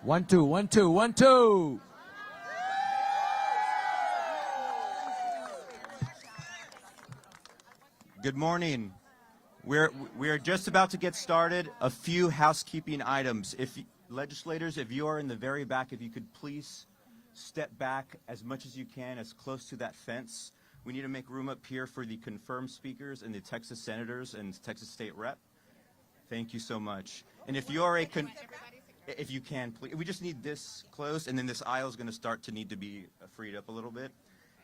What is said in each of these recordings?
1, 2, 1, 2, 1, 2. Good morning. We are just about to get started. A few housekeeping items. Legislators, if you are in the very back, if you could please step back as much as you can, as close to that fence. We need to make room up here for the confirmed speakers and the Texas senators and Texas state rep. Thank you so much. And if you are if you can, please, we just need this closed, and then this aisle is going to start to need to be freed up a little bit.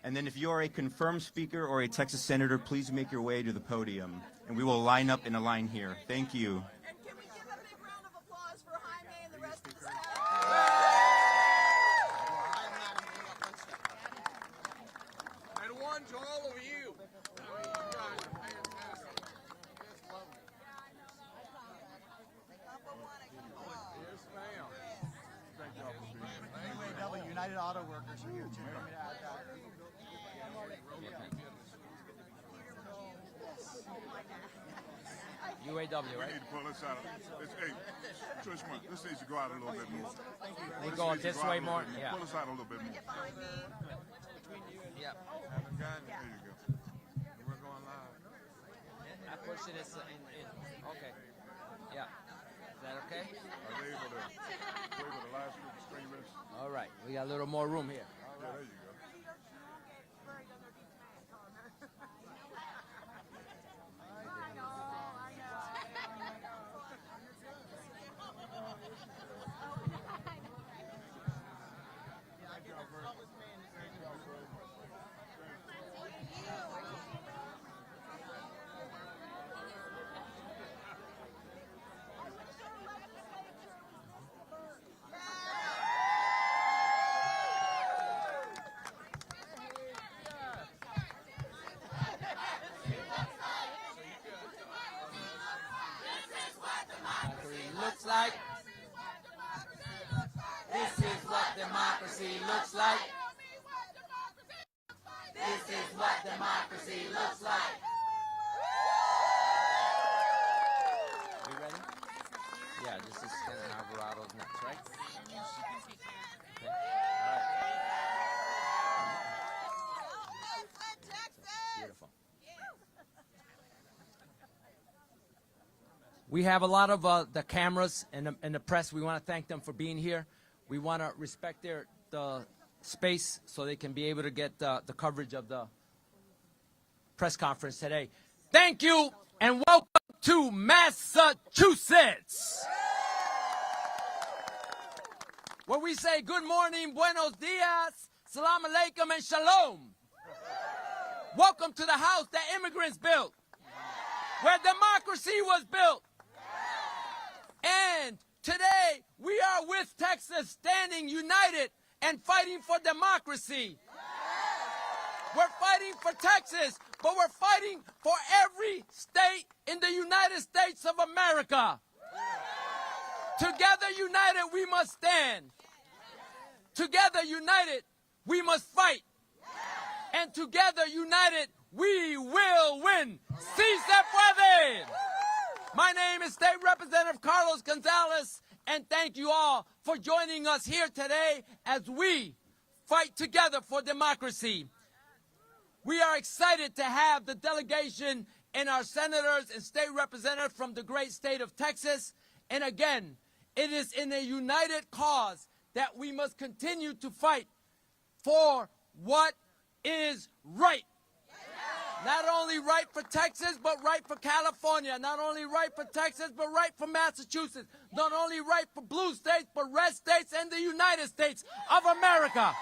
And then if you are a confirmed speaker or a Texas senator, please make your way to the podium, and we will line up in a line here. Thank you. And can we give a big round of applause for Jaime and the rest of the staff? And one to all of you. United Auto Workers are here too. Want me to add that? UAW, We right? need to pull this out. Hey, Trishma, this needs to go out a little bit more. We going this way more? Yeah. Pull us out a little bit more. Yeah. Haven't gotten it. There you go. We're going live. I push it in. Okay. Yeah. Is that okay? Are they able to live stream this? All right. We got a little more room here. Yeah, there you go. Looks like. This is what democracy looks like. This is what democracy looks like. You ready? Yeah, this is Senator Alvarado's next, right? Okay. All right. Beautiful. We have a lot of the cameras and the press. We want to thank them for being here. We want to respect the space so they can be able to get the coverage of the press conference today. Thank you and welcome to Massachusetts, where we say good morning, buenos dias, salam alaikum, and shalom. Welcome to the house that immigrants built, where democracy was built. And today, we are with Texas, standing united and fighting for democracy. We're fighting for Texas, but we're fighting for every state in the United States of America. Together united, we must stand. Together united, we must fight. And together united, we will win. Si se puede! My name is State Representative Carlos Gonzalez, and thank you all for joining us here today as we fight together for democracy. We are excited to have the delegation and our senators and state representatives from the great state of Texas. And again, it is in a united cause that we must continue to fight for what is right. Not only right for Texas, but right for California. Not only right for Texas, but right for Massachusetts. Not only right for blue states, but red states and the United States of America.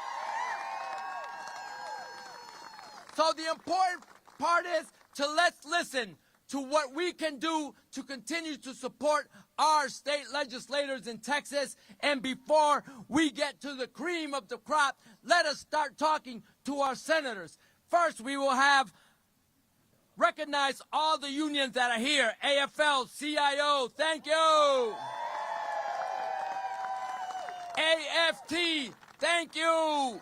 So the important part is to let's listen to what we can do to continue to support our state legislators in Texas. And before we get to the cream of the crop, let us start talking to our senators. First, we will recognize all the unions that are here. AFL-CIO, thank you. AFT, thank you.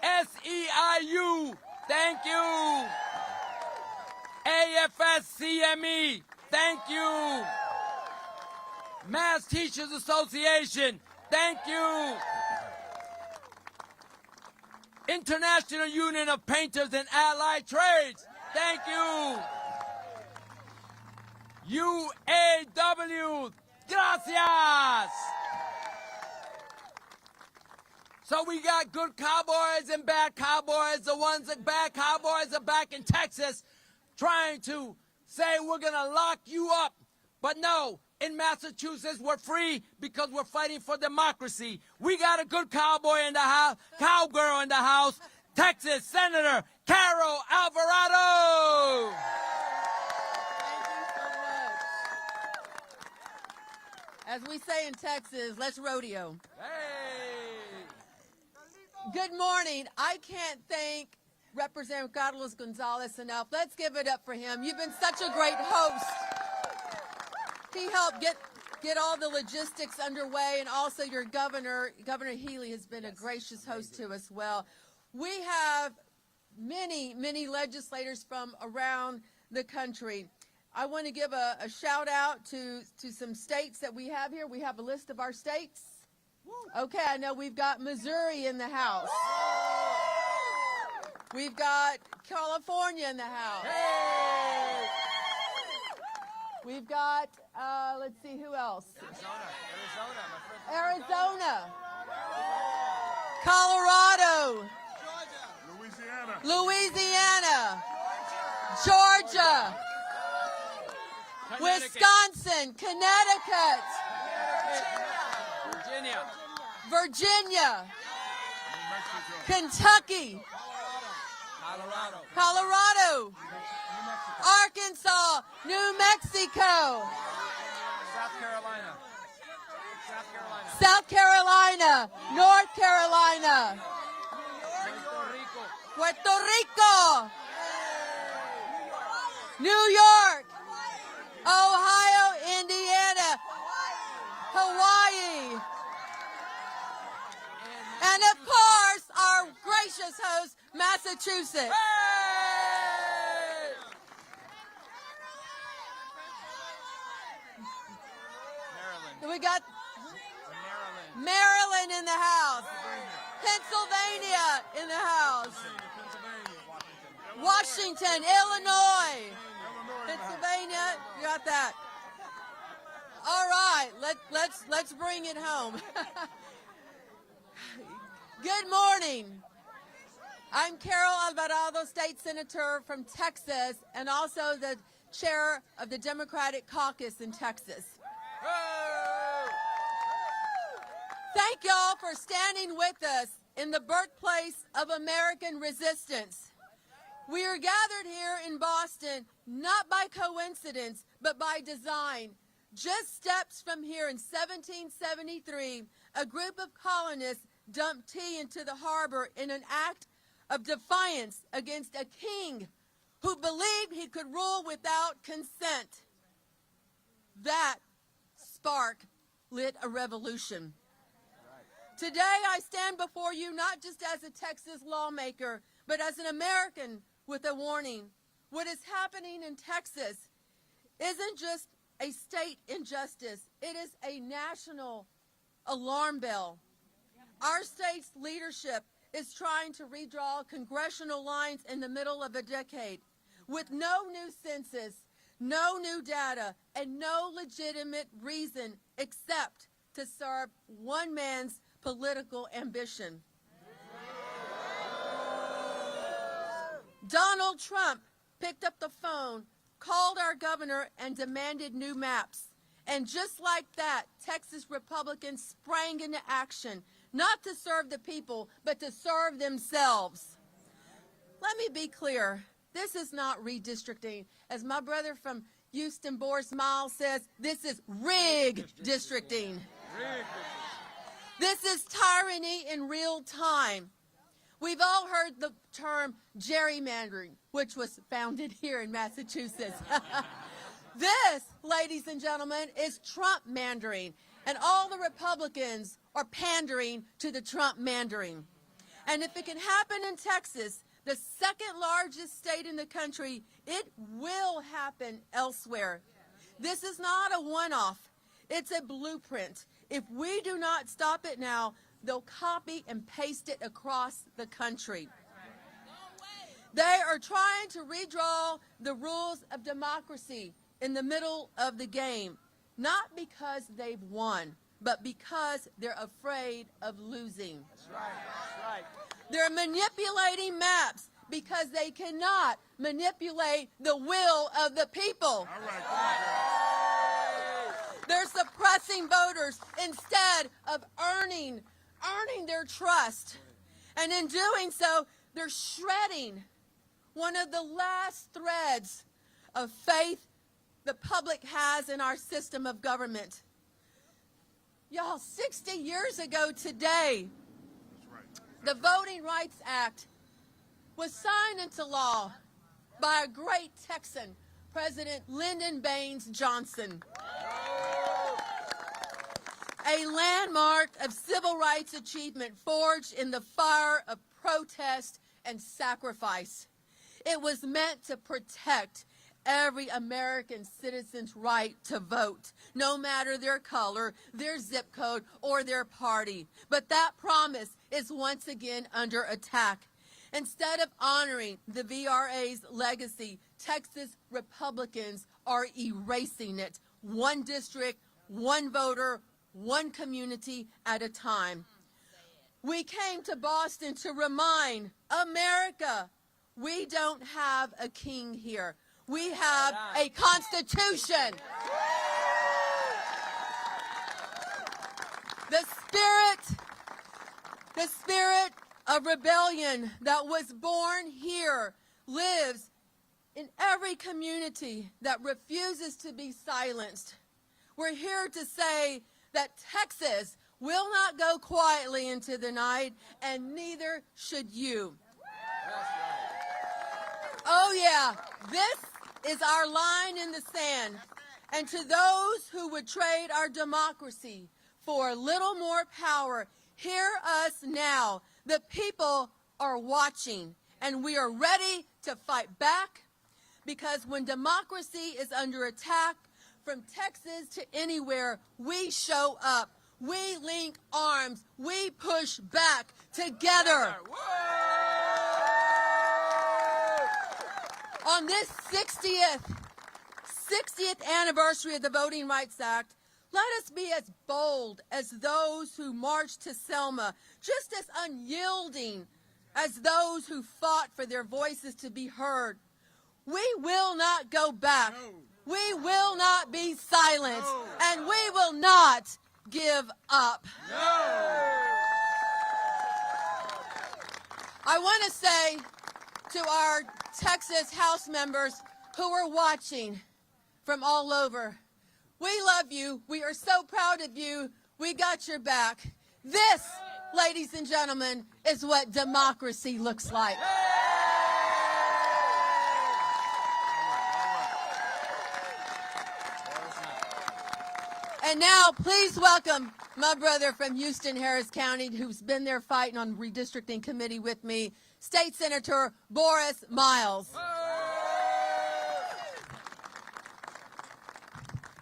SEIU, thank you. AFS-CME, thank you. Mass Teachers Association, thank you. International Union of Painters and Allied Trades, thank you. UAW, gracias. So we got good cowboys and bad cowboys. The ones that bad cowboys are back in Texas trying to say we're going to lock you up. But no, in Massachusetts we're free because we're fighting for democracy. We got a good cowboy in the house, cowgirl in the house, Texas Senator Carol Alvarado. As we say in Texas, let's rodeo. Hey! Good morning. I can't thank Representative Carlos Gonzalez enough. Let's give it up for him. You've been such a great host. He helped get all the logistics underway, and also your Governor Healy has been a gracious host to us well. We have many legislators from around the country. I want to give a shout out to some states that we have here. We have a list of our states. Okay, I know we've got Missouri in the house. We've got California in the house. We've got, let's see, who else? Arizona. Colorado. Louisiana. Georgia. Wisconsin. Connecticut. Virginia. Kentucky. Colorado. Arkansas. New Mexico. South Carolina. North Carolina. Puerto Rico. New York. Ohio, Indiana, Hawaii, and of course, our gracious host, Massachusetts. We got Maryland in the house, Pennsylvania in the house, Washington, Illinois, Pennsylvania, you got that. All right, let's bring it home. Good morning. I'm Carol Alvarado, State Senator from Texas, and also the chair of the Democratic Caucus in Texas. Thank y'all for standing with us in the birthplace of American resistance. We are gathered here in Boston not by coincidence, but by design. Just steps from here in 1773, a group of colonists dumped tea into the harbor in an act of defiance against a king who believed he could rule without consent. That spark lit a revolution. Today I stand before you not just as a Texas lawmaker, but as an American with a warning. What is happening in Texas isn't just a state injustice. It is a national alarm bell. Our state's leadership is trying to redraw congressional lines in the middle of a decade with no new census, no new data, and no legitimate reason except to serve one man's political ambition. Donald Trump picked up the phone, called our governor, and demanded new maps. And just like that, Texas Republicans sprang into action, not to serve the people, but to serve themselves. Let me be clear. This is not redistricting. As my brother from Houston, Boris Miles, says, this is rig-districting. This is tyranny in real time. We've all heard the term gerrymandering, which was founded here in Massachusetts. This, ladies and gentlemen, is Trump-mandering, and all the Republicans are pandering to the Trump-mandering. And if it can happen in Texas, the second largest state in the country, it will happen elsewhere. This is not a one-off. It's a blueprint. If we do not stop it now, they'll copy and paste it across the country. They are trying to redraw the rules of democracy in the middle of the game, not because they've won, but because they're afraid of losing. That's right. That's right. They're manipulating maps because they cannot manipulate the will of the people. All right, come on, girl. They're suppressing voters instead of earning their trust. And in doing so, they're shredding one of the last threads of faith the public has in our system of government. Y'all, 60 years ago today, the Voting Rights Act was signed into law by a great Texan, President Lyndon Baines Johnson. A landmark of civil rights achievement forged in the fire of protest and sacrifice. It was meant to protect every American citizen's right to vote, no matter their color, their zip code, or their party. But that promise is once again under attack. Instead of honoring the VRA's legacy, Texas Republicans are erasing it, one district, one voter, one community at a time. We came to Boston to remind America we don't have a king here. We have a constitution. The spirit of rebellion that was born here lives in every community that refuses to be silenced. We're here to say that Texas will not go quietly into the night, and neither should you. Oh yeah, this is our line in the sand. And to those who would trade our democracy for a little more power, hear us now. The people are watching, and we are ready to fight back, because when democracy is under attack, from Texas to anywhere, we show up. We link arms. We push back together. On this 60th anniversary of the Voting Rights Act, let us be as bold as those who marched to Selma, just as unyielding as those who fought for their voices to be heard. We will not go back. We will not be silent. And we will not give up. I want to say to our Texas House members who are watching from all over, we love you. We are so proud of you. We got your back. This, ladies and gentlemen, is what democracy looks like. And now, please welcome my brother from Houston, Harris County, who's been there fighting on redistricting committee with me, State Senator Boris Miles.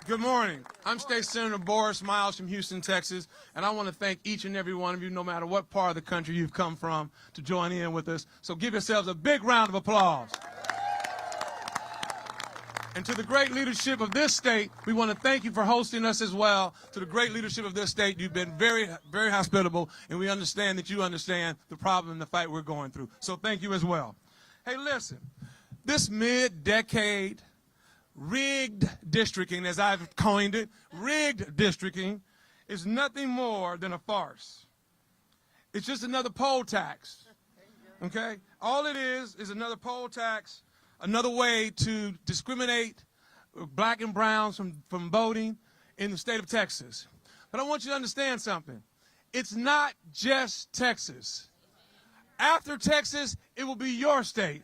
Good morning. I'm State Senator Boris Miles from Houston, Texas, and I want to thank each and every one of you, no matter what part of the country you've come from, to join in with us. So give yourselves a big round of applause. And to the great leadership of this state, we want to thank you for hosting us as well. To the great leadership of this state, you've been very, very hospitable, and we understand that you understand the problem and the fight we're going through. So thank you as well. Hey, listen, this mid-decade rigged districting, as I've coined it, rigged districting, is nothing more than a farce. It's just another poll tax, okay? All it is another poll tax, another way to discriminate black and browns from voting in the state of Texas. But I want you to understand something. It's not just Texas. After Texas, it will be your state.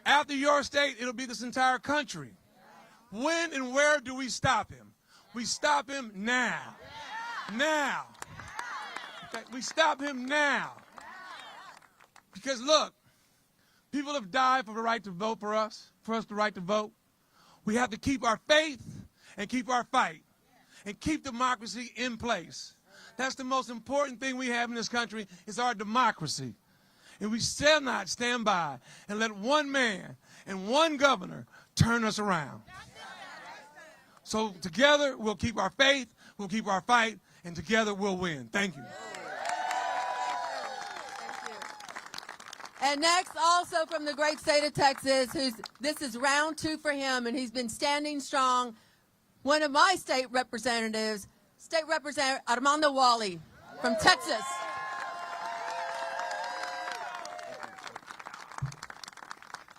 After your state, it'll be this entire country. When and where do we stop him? We stop him now. Now. Okay, we stop him now. Because look, people have died for the right to vote for us the right to vote. We have to keep our faith and keep our fight. and keep democracy in place. That's the most important thing we have in this country is our democracy. And we shall not stand by and let one man and one governor turn us around. So together we'll keep our faith, we'll keep our fight, and together we'll win. Thank you. And next, also from the great state of Texas, this is round 2 for him, and he's been standing strong. One of my state representatives, State Representative Armando Walle from Texas.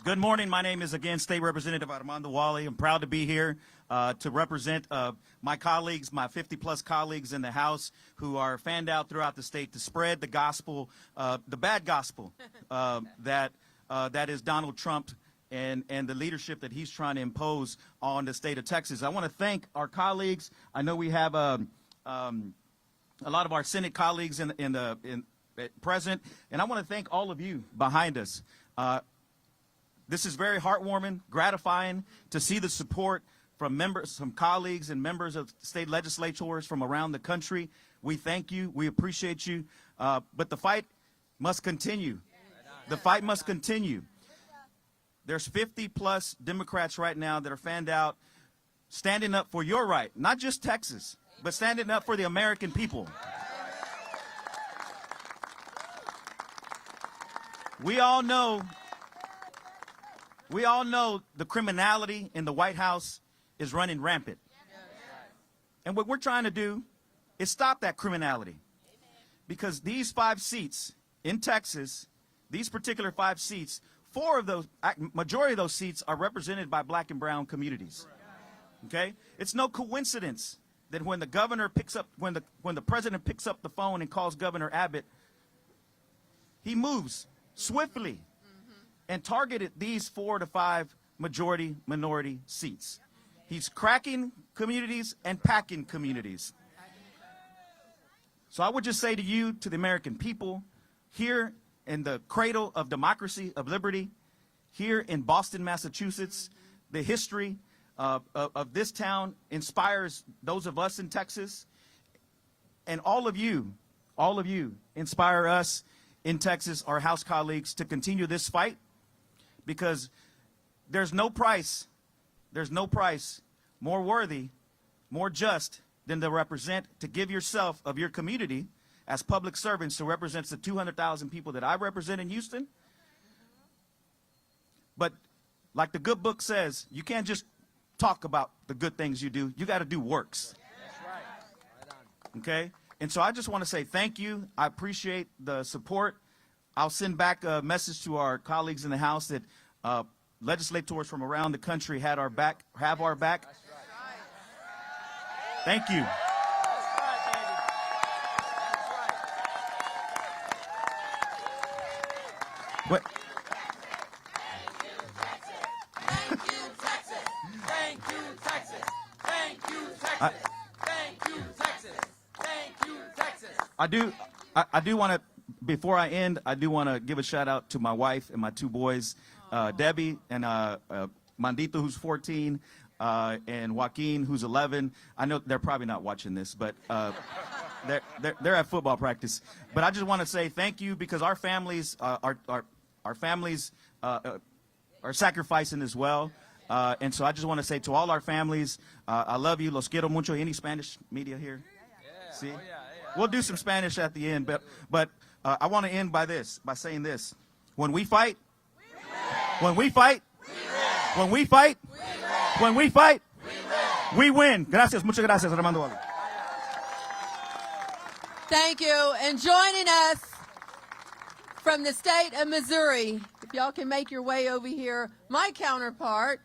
Good morning. My name is, again, State Representative Armando Walle. I'm proud to be here to represent my colleagues, my 50-plus colleagues in the House who are fanned out throughout the state to spread the gospel, the bad gospel that is Donald Trump and the leadership that he's trying to impose on the state of Texas. I want to thank our colleagues. I know we have a lot of our Senate colleagues in present, and I want to thank all of you behind us. This is very heartwarming, gratifying to see the support from members, from colleagues and members of state legislators from around the country. We thank you. We appreciate you. But the fight must continue. The fight must continue. There's 50-plus Democrats right now that are fanned out, standing up for your right, not just Texas, but standing up for the American people. We all know the criminality in the White House is running rampant. And what we're trying to do is stop that criminality. Because these 5 seats in Texas, these particular 5 seats, majority of those seats are represented by black and brown communities. Okay? It's no coincidence that when the governor picks up, when the president picks up the phone and calls Governor Abbott, he moves swiftly and targeted these 4 to 5 majority minority seats. He's cracking communities and packing communities. So I would just say to you, to the American people, here in the cradle of democracy, of liberty, here in Boston, Massachusetts, the history of this town inspires those of us in Texas. And all of you inspire us in Texas, our House colleagues, to continue this fight. Because there's no price more worthy, more just than to give yourself of your community as public servants who represents the 200,000 people that I represent in Houston. But like the good book says, you can't just talk about the good things you do. You got to do works. Okay? And so I just want to say thank you. I appreciate the support. I'll send back a message to our colleagues in the House that legislators from around the country have our back. Thank you. But Thank you, Texas. Thank you, Texas. Thank you, Texas. Thank you, Texas. Thank you, Texas. I do want to, before I end, I do want to give a shout out to my wife and my 2 boys, Debbie and Mandito, who's 14, and Joaquin, who's 11. I know they're probably not watching this, but they're at football practice. But I just want to say thank you, because our families are sacrificing as well. And so I just want to say to all our families, I love you. Los quiero mucho. Any Spanish media here? See? We'll do some Spanish at the end, but I want to end by saying this. When we fight, we win. Gracias. Muchas gracias, Armando Walle. Thank you. And joining us from the state of Missouri, if y'all can make your way over here, my counterpart,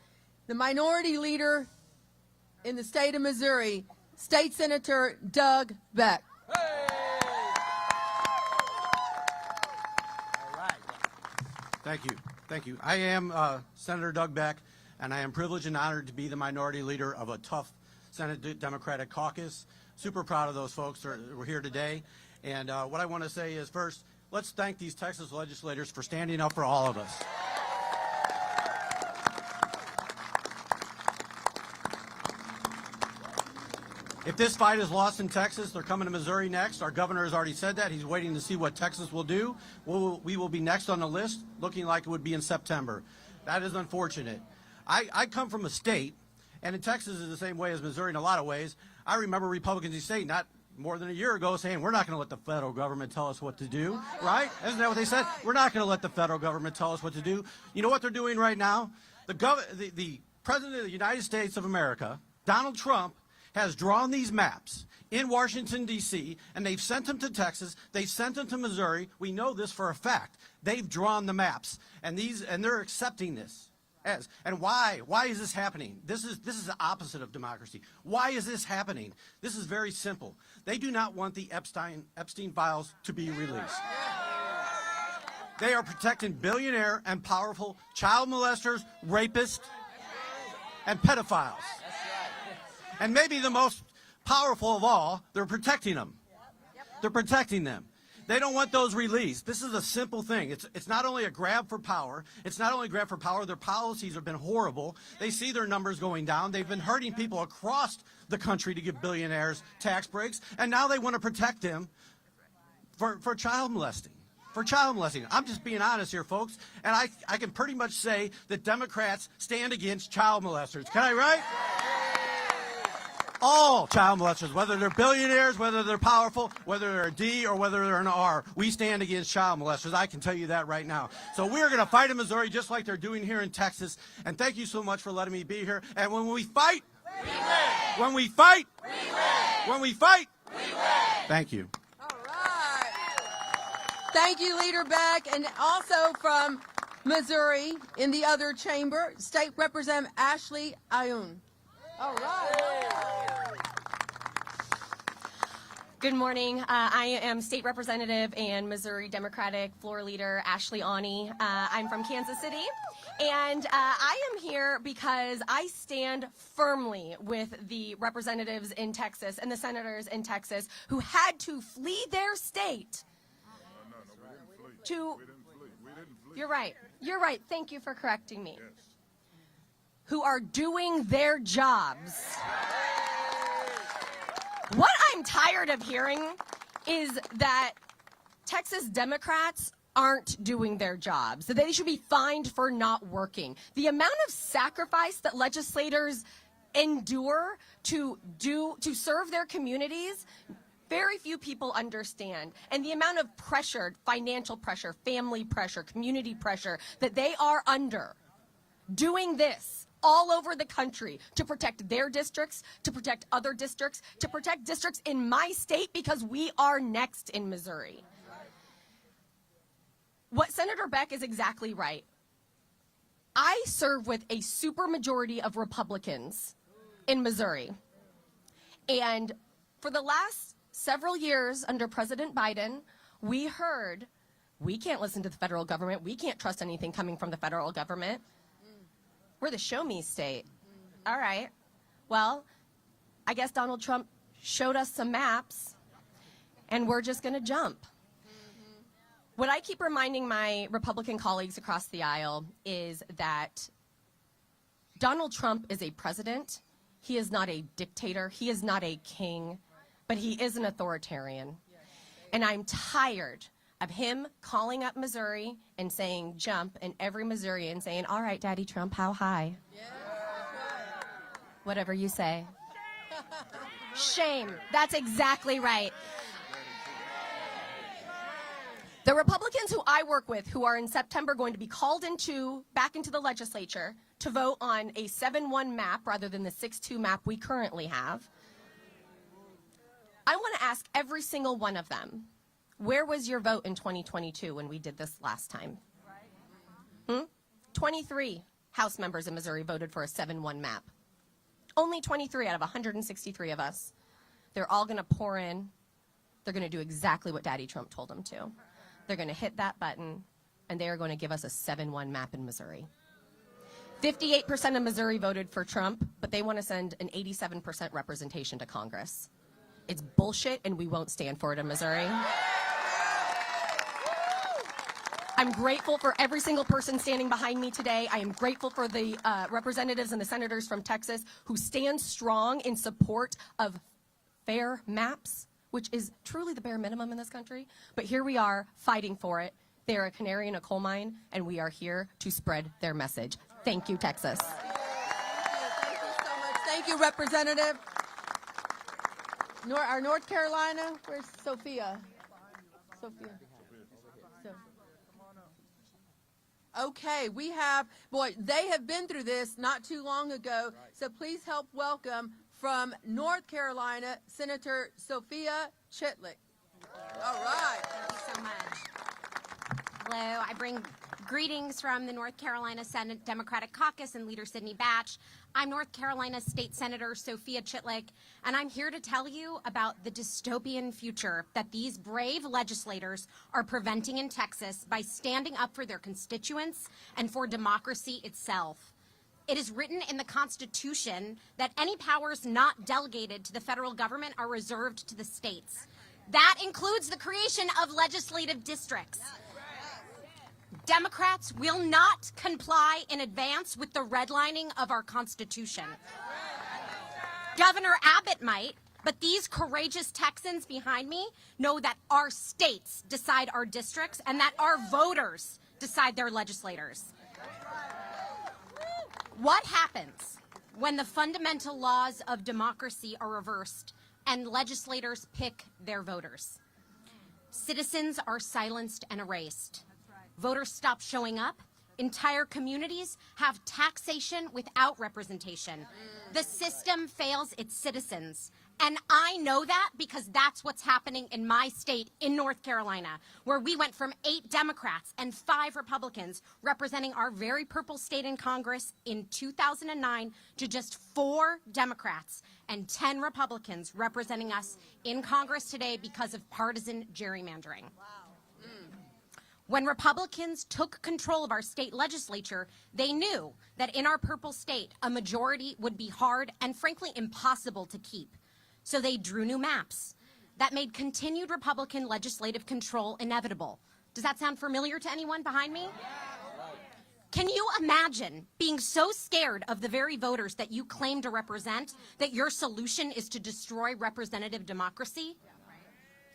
the minority leader in the state of Missouri, State Senator Doug Beck. Thank you. Thank you. I am Senator Doug Beck, and I am privileged and honored to be the minority leader of a tough Senate Democratic caucus. Super proud of those folks that were here today. And what I want to say is, first, let's thank these Texas legislators for standing up for all of us. If this fight is lost in Texas, they're coming to Missouri next. Our governor has already said that. He's waiting to see what Texas will do. We will be next on the list, looking like it would be in September. That is unfortunate. I come from a state, and in Texas is the same way as Missouri in a lot of ways. I remember Republicans in the state not more than a year ago saying, we're not going to let the federal government tell us what to do, right? Isn't that what they said? We're not going to let the federal government tell us what to do. You know what they're doing right now? The President of the United States of America, Donald Trump, has drawn these maps in Washington, D.C., and they've sent them to Texas. They've sent them to Missouri. We know this for a fact. They've drawn the maps, and they're accepting this. And why? Why is this happening? This is the opposite of democracy. Why is this happening? This is very simple. They do not want the Epstein files to be released. They are protecting billionaire and powerful child molesters, rapists, and pedophiles. And maybe the most powerful of all, they're protecting them. They're protecting them. They don't want those released. This is a simple thing. It's not only a grab for power. It's not only a grab for power. Their policies have been horrible. They see their numbers going down. They've been hurting people across the country to give billionaires tax breaks. And now they want to protect them for child molesting. For child molesting. I'm just being honest here, folks. And I can pretty much say that Democrats stand against child molesters. Can I, right? All child molesters, whether they're billionaires, whether they're powerful, whether they're a D or whether they're an R, we stand against child molesters. I can tell you that right now. So we're going to fight in Missouri just like they're doing here in Texas. And thank you so much for letting me be here. And when we fight, we win. When we fight, we win. When we fight, we win. Thank you. All right. Thank you, Leader Beck. And also from Missouri in the other chamber, State Representative Ashley Ayoun. All right. Good morning. I am State Representative and Missouri Democratic Floor Leader Ashley Ayoun. I'm from Kansas City, and I am here because I stand firmly with the representatives in Texas and the senators in Texas who had to flee their state. You're right. You're right. Thank you for correcting me. Who are doing their jobs. What I'm tired of hearing is that Texas Democrats aren't doing their jobs, that they should be fined for not working. The amount of sacrifice that legislators endure to serve their communities, very few people understand. And the amount of pressure, financial pressure, family pressure, community pressure that they are under doing this all over the country to protect their districts, to protect other districts, to protect districts in my state because we are next in Missouri. What Senator Beck is exactly right. I serve with a supermajority of Republicans in Missouri. And for the last several years under President Biden, we heard, we can't listen to the federal government. We can't trust anything coming from the federal government. We're the show me state. All right. Well, I guess Donald Trump showed us some maps, and we're just going to jump. What I keep reminding my Republican colleagues across the aisle is that Donald Trump is a president. He is not a dictator. He is not a king, but he is an authoritarian. And I'm tired of him calling up Missouri and saying jump, and every Missourian saying, all right, Daddy Trump, how high? Yeah. Whatever you say. Shame. That's exactly right. The Republicans who I work with, who are in September going to be called back into the legislature to vote on a 7-1 map rather than the 6-2 map we currently have, I want to ask every single one of them, where was your vote in 2022 when we did this last time? 23 House members in Missouri voted for a 7-1 map. Only 23 out of 163 of us. They're all going to pour in. They're going to do exactly what Daddy Trump told them to. They're going to hit that button, and they are going to give us a 7-1 map in Missouri. 58% of Missouri voted for Trump, but they want to send an 87% representation to Congress. It's bullshit, and we won't stand for it in Missouri. I'm grateful for every single person standing behind me today. I am grateful for the representatives and the senators from Texas who stand strong in support of fair maps, which is truly the bare minimum in this country. But here we are fighting for it. They're a canary in a coal mine, and we are here to spread their message. Thank you, Texas. Thank you so much. Thank you, Representative. Our North Carolina, where's Sophia? Sophia. Okay, we have, boy, they have been through this not too long ago, so please help welcome from North Carolina, Senator Sophia Chitlick. All right. Thank you so much. Hello, I bring greetings from the North Carolina Senate Democratic Caucus and Leader Sidney Batch. I'm North Carolina State Senator Sophia Chitlick, and I'm here to tell you about the dystopian future that these brave legislators are preventing in Texas by standing up for their constituents and for democracy itself. It is written in the Constitution that any powers not delegated to the federal government are reserved to the states. That includes the creation of legislative districts. Democrats will not comply in advance with the redlining of our Constitution. Governor Abbott might, but these courageous Texans behind me know that our states decide our districts and that our voters decide their legislators. What happens when the fundamental laws of democracy are reversed and legislators pick their voters? Citizens are silenced and erased. Voters stop showing up. Entire communities have taxation without representation. The system fails its citizens. And I know that because that's what's happening in my state in North Carolina, where we went from 8 Democrats and 5 Republicans representing our very purple state in Congress in 2009 to just 4 Democrats and 10 Republicans representing us in Congress today because of partisan gerrymandering. When Republicans took control of our state legislature, they knew that in our purple state, a majority would be hard and frankly impossible to keep. So they drew new maps that made continued Republican legislative control inevitable. Does that sound familiar to anyone behind me? Can you imagine being so scared of the very voters that you claim to represent that your solution is to destroy representative democracy?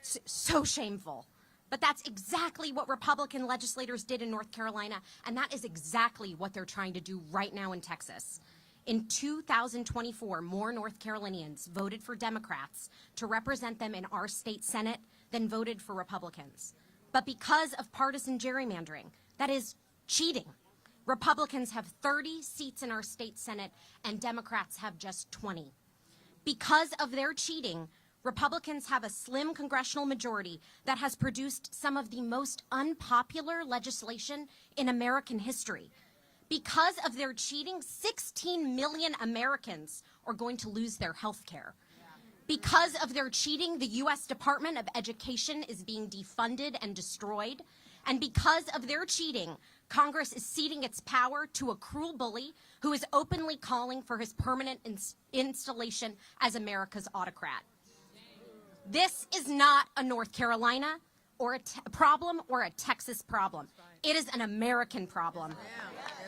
So shameful. But that's exactly what Republican legislators did in North Carolina, and that is exactly what they're trying to do right now in Texas. In 2024, more North Carolinians voted for Democrats to represent them in our state Senate than voted for Republicans. But because of partisan gerrymandering, that is cheating, Republicans have 30 seats in our state Senate and Democrats have just 20. Because of their cheating, Republicans have a slim congressional majority that has produced some of the most unpopular legislation in American history. Because of their cheating, 16 million Americans are going to lose their health care. Because of their cheating, the U.S. Department of Education is being defunded and destroyed. And because of their cheating, Congress is ceding its power to a cruel bully who is openly calling for his permanent installation as America's autocrat. This is not a North Carolina or a problem or a Texas problem. It is an American problem.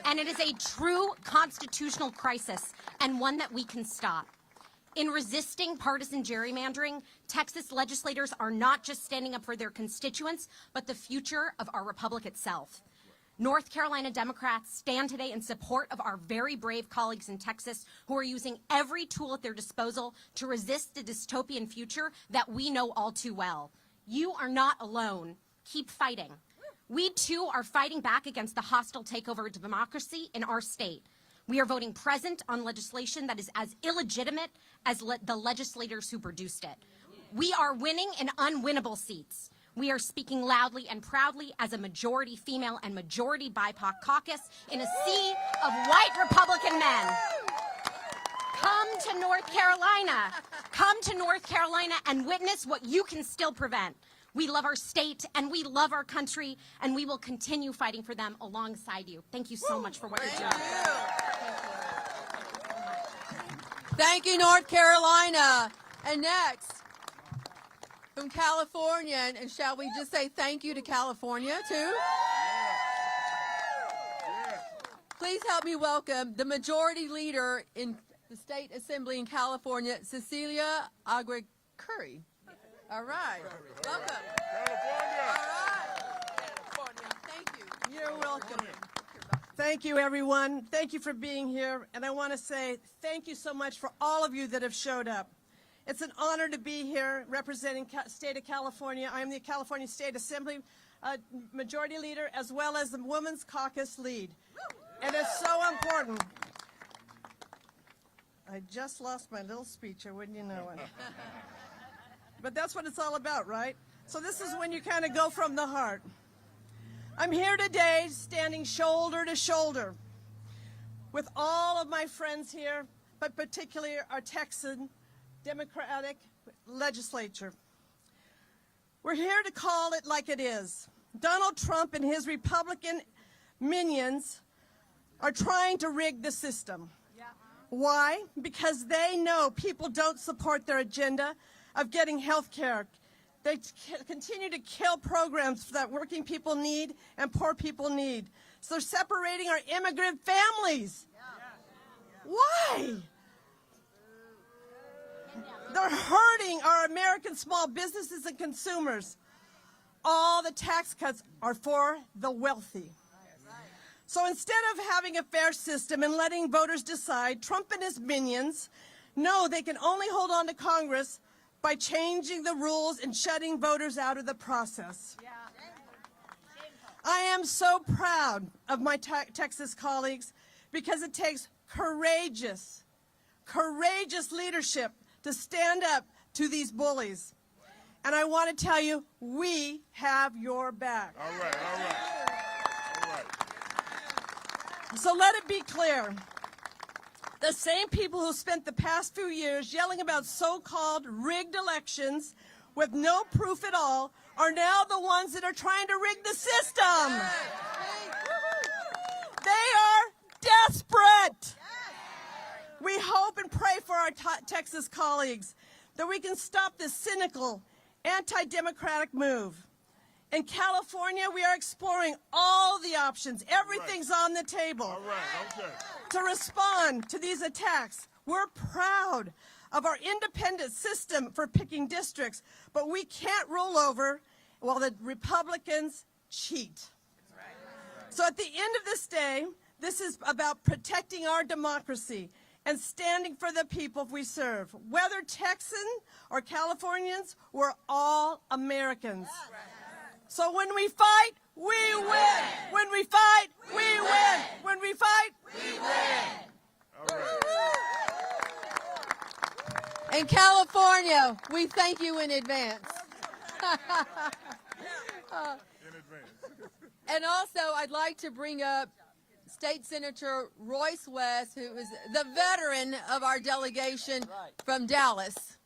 And it is a true constitutional crisis and one that we can stop. In resisting partisan gerrymandering, Texas legislators are not just standing up for their constituents, but the future of our republic itself. North Carolina Democrats stand today in support of our very brave colleagues in Texas who are using every tool at their disposal to resist the dystopian future that we know all too well. You are not alone. Keep fighting. We too are fighting back against the hostile takeover of democracy in our state. We are voting present on legislation that is as illegitimate as the legislators who produced it. We are winning in unwinnable seats. We are speaking loudly and proudly as a majority female and majority BIPOC caucus in a sea of white Republican men. Come to North Carolina. Come to North Carolina and witness what you can still prevent. We love our state and we love our country, and we will continue fighting for them alongside you. Thank you so much for what you're doing. Thank you, North Carolina. And next, from California, and shall we just say thank you to California, too? Please help me welcome the Majority Leader in the State Assembly in Cecilia Curry. All right. Welcome. California. All right. Thank you. You're welcome. Thank you, everyone. Thank you for being here. And I want to say thank you so much for all of you that have showed up. It's an honor to be here representing state of California. I am the California State Assembly Majority Leader as well as the Women's Caucus Lead. And it's so important. I just lost my little speech, wouldn't you know it? But that's what it's all about, right? So this is when you kind of go from the heart. I'm here today standing shoulder to shoulder with all of my friends here, but particularly our Texan Democratic legislature. We're here to call it like it is. Donald Trump and his Republican minions are trying to rig the system. Why? Because they know people don't support their agenda of getting health care. They continue to kill programs that working people need and poor people need. So they're separating our immigrant families. Why? They're hurting our American small businesses and consumers. All the tax cuts are for the wealthy. So instead of having a fair system and letting voters decide, Trump and his minions know they can only hold on to Congress by changing the rules and shutting voters out of the process. I am so proud of my Texas colleagues because it takes courageous leadership to stand up to these bullies. And I want to tell you, we have your back. All right, all right. All right. So let it be clear. The same people who spent the past few years yelling about so-called rigged elections with no proof at all are now the ones that are trying to rig the system. They are desperate. We hope and pray for our Texas colleagues that we can stop this cynical, anti-democratic move. In California, we are exploring all the options. Everything's on the table. All right, okay. To respond to these attacks. We're proud of our independent system for picking districts, but we can't roll over while the Republicans cheat. So at the end of this day, this is about protecting our democracy and standing for the people we serve. Whether Texan or Californians, we're all Americans. So when we fight, we win. When we fight, we win. When we fight, we win. All right. In California, we thank you in advance. In advance. And also, I'd like to bring up State Senator Royce West, who is the veteran of our delegation from Dallas.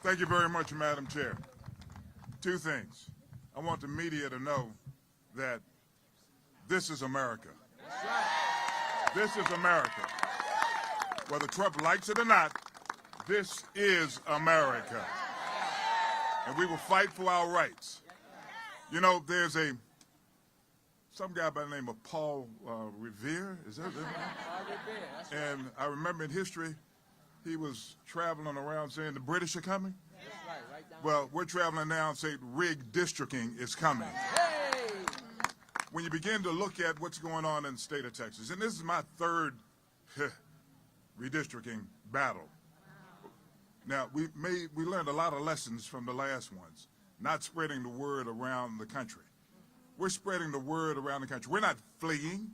Thank you very much, Madam Chair. Two things. I want the media to know that this is America. This is America. Whether Trump likes it or not, this is America. And we will fight for our rights. You know, there's some guy by the name of Paul Revere, is that his name? And I remember in history, he was traveling around saying the British are coming. Well, we're traveling now and say redistricting is coming. When you begin to look at what's going on in the state of Texas, and this is my third redistricting battle. Now, we learned a lot of lessons from the last ones, not spreading the word around the country. We're spreading the word around the country. We're not fleeing.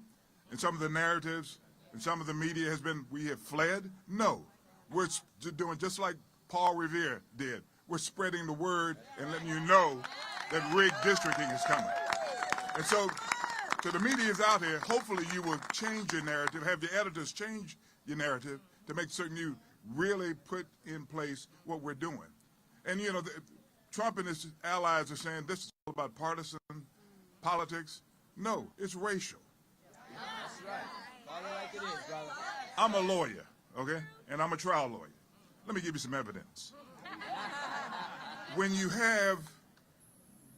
And some of the narratives and some of the media has been, we have fled. No, we're doing just like Paul Revere did. We're spreading the word and letting you know that redistricting is coming. And so, to the media's out here, hopefully you will change your narrative, have your editors change your narrative to make certain you really put in place what we're doing. And, you know, Trump and his allies are saying this is all about partisan politics. No, it's racial. That's right. Call it like it is, brother. I'm a lawyer, okay? And I'm a trial lawyer. Let me give you some evidence. When you have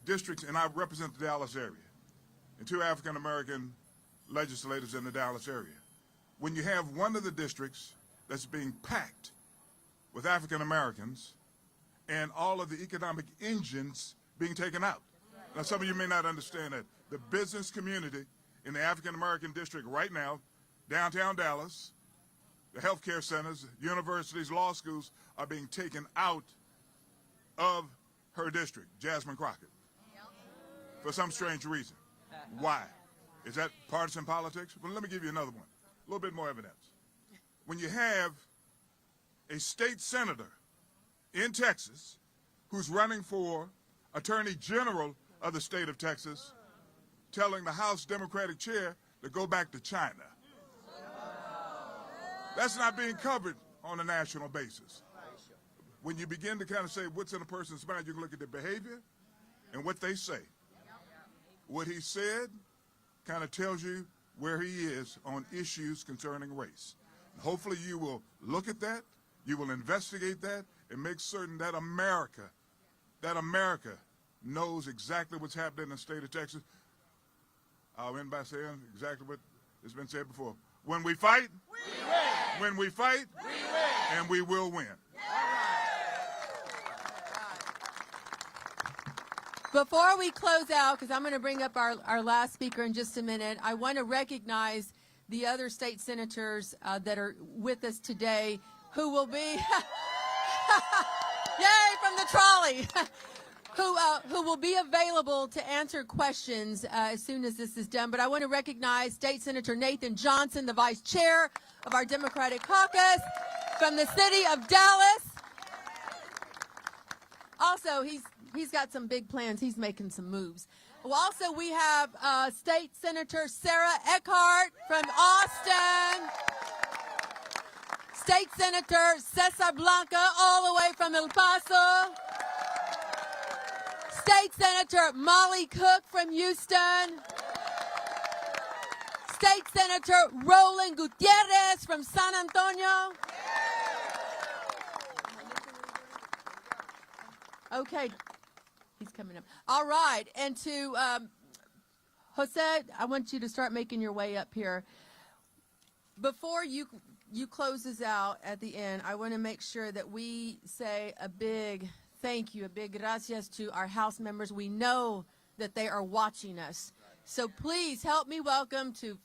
districts, and I represent the Dallas area, and 2 African-American legislators in the Dallas area, when you have one of the districts that's being packed with African Americans and all of the economic engines being taken out. Now, some of you may not understand that. The business community in the African American district right now, downtown Dallas, the healthcare centers, universities, law schools are being taken out of her district, Jasmine Crockett, for some strange reason. Why? Is that partisan politics? Well, let me give you another one, a little bit more evidence. When you have a state senator in Texas who's running for Attorney General of the state of Texas, telling the House Democratic chair to go back to China. That's not being covered on a national basis. When you begin to kind of say what's in a person's mind, you can look at their behavior and what they say. What he said kind of tells you where he is on issues concerning race. Hopefully you will look at that, you will investigate that, and make certain that America knows exactly what's happening in the state of Texas. I'll end by saying exactly what has been said before. When we fight, we win. When we fight, we win. And we will win. Before we close out, because I'm going to bring up our last speaker in just a minute, I want to recognize the other state senators that are with us today who will be, yay, from the trolley, who will be available to answer questions as soon as this is done. But I want to recognize State Senator Nathan Johnson, the Vice Chair of our Democratic Caucus from the city of Dallas. Also, he's got some big plans. He's making some moves. Well, also, we have State Senator Sarah Eckhart from Austin. State Senator Cesar Blanca, all the way from El Paso. State Senator Molly Cook from Houston. State Senator Roland Gutierrez from San Antonio. Okay, he's coming up. All right, and to Jose, I want you to start making your way up here. Before you close us out at the end, I want to make sure that we say a big thank you, a big gracias to our House members. We know that they are watching us. So please help me welcome to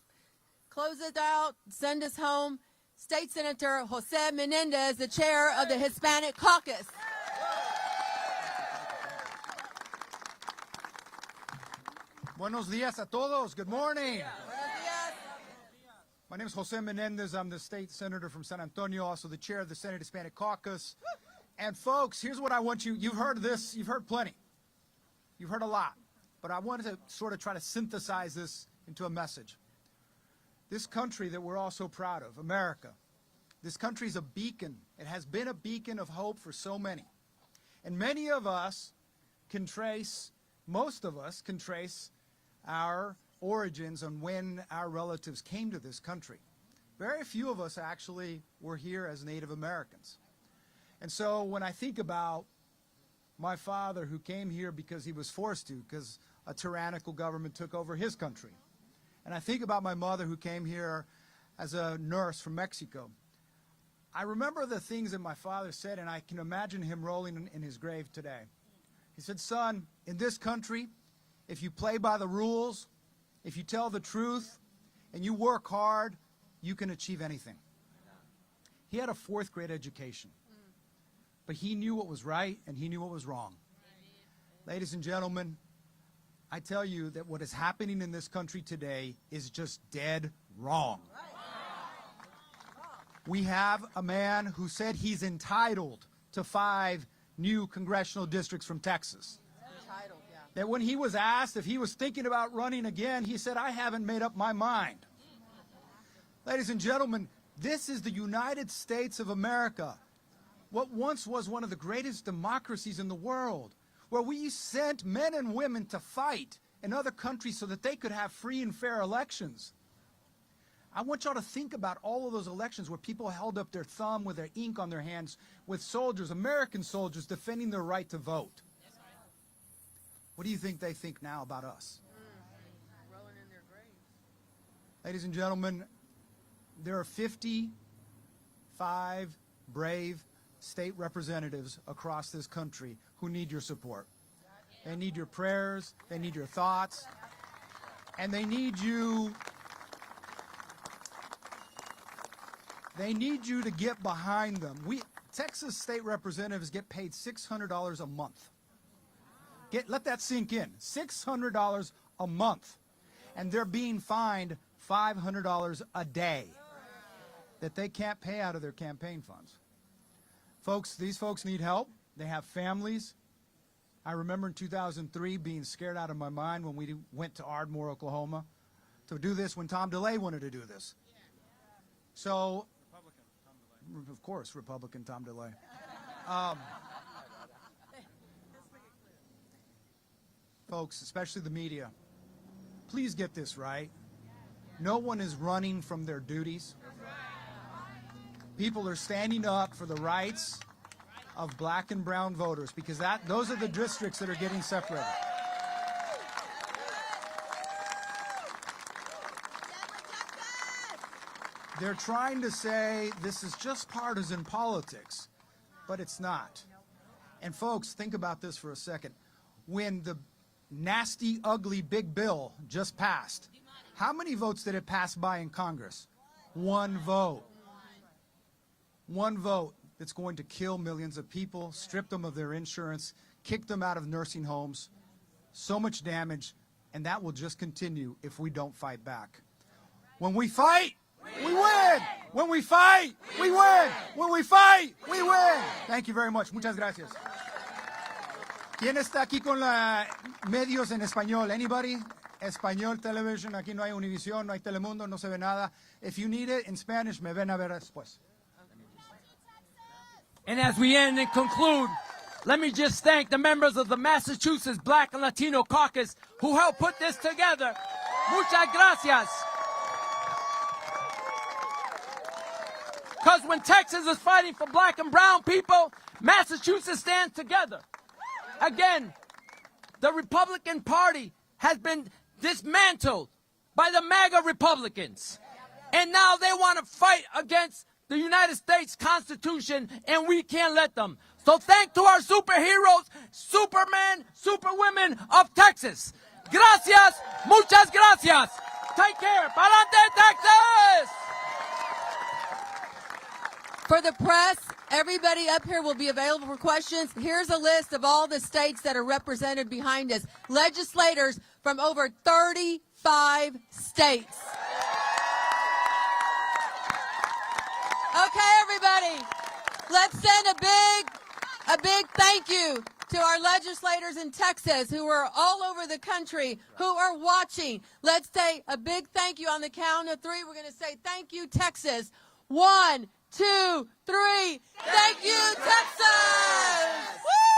close it out, send us home, State Senator Jose Menendez, the chair of the Hispanic Caucus. Buenos días a todos. Good morning. My name is Jose Menendez. I'm the state senator from San Antonio, also the chair of the Senate Hispanic Caucus. And folks, here's what I want you, you've heard this, you've heard plenty. You've heard a lot. But I wanted to sort of try to synthesize this into a message. This country that we're all so proud of, America, this country's a beacon. It has been a beacon of hope for so many. And many of us can trace, most of us can trace our origins on when our relatives came to this country. Very few of us actually were here as Native Americans. And so when I think about my father who came here because he was forced to, because a tyrannical government took over his country, and I think about my mother who came here as a nurse from Mexico, I remember the things that my father said, and I can imagine him rolling in his grave today. He said, son, in this country, if you play by the rules, if you tell the truth, and you work hard, you can achieve anything. He had a 4th grade education, but he knew what was right and he knew what was wrong. Ladies and gentlemen, I tell you that what is happening in this country today is just dead wrong. We have a man who said he's entitled to 5 new congressional districts from Texas. That when he was asked if he was thinking about running again, he said, I haven't made up my mind. Ladies and gentlemen, this is the United States of America, what once was one of the greatest democracies in the world, where we sent men and women to fight in other countries so that they could have free and fair elections. I want y'all to think about all of those elections where people held up their thumb with their ink on their hands, with soldiers, American soldiers, defending their right to vote. What do you think they think now about us? Rolling in their graves. Ladies and gentlemen, there are 50 5 brave state representatives across this country who need your support. They need your prayers, they need your thoughts, and they need you to get behind them. Texas state representatives get paid $600 a month. Let that sink in. $600 a month. And they're being fined $500 a day that they can't pay out of their campaign funds. Folks, these folks need help. They have families. I remember in 2003 being scared out of my mind when we went to Ardmore, Oklahoma, to do this when Tom DeLay wanted to do this. So, of course, Republican Tom DeLay. Folks, especially the media, please get this right. No one is running from their duties. People are standing up for the rights of black and brown voters because those are the districts that are getting separated. They're trying to say this is just partisan politics, but it's not. And folks, think about this for a second. When the nasty, ugly, big bill just passed, how many votes did it pass by in Congress? 1 vote. 1 vote that's going to kill millions of people, strip them of their insurance, kick them out of nursing homes. So much damage, and that will just continue if we don't fight back. When we fight, we win! When we fight, we win! When we fight, we win! Thank you very much. Muchas gracias. ¿Quién está aquí con medios en español? Anybody? Español television. Aquí no hay Univision, no hay Telemundo, no se ve nada. If you need it in Spanish, me ven a ver después. And as we end and conclude, let me just thank the members of the Massachusetts Black and Latino Caucus who helped put this together. Muchas gracias. Because when Texas is fighting for black and brown people, Massachusetts stands together. Again, the Republican Party has been dismantled by the MAGA Republicans. And now they want to fight against the United States Constitution, and we can't let them. So thank to our superheroes, Supermen, Superwomen of Texas. Gracias, muchas gracias. Take care. Pa'lante, Texas! For the press, everybody up here will be available for questions. Here's a list of all the states that are represented behind us. Legislators from over 35 states. Okay, everybody, let's send a big thank you to our legislators in Texas who are all over the country, who are watching. Let's say a big thank you on the count of 3. We're going to say thank you, Texas. 1, 2, 3. Thank you, Texas! Woo!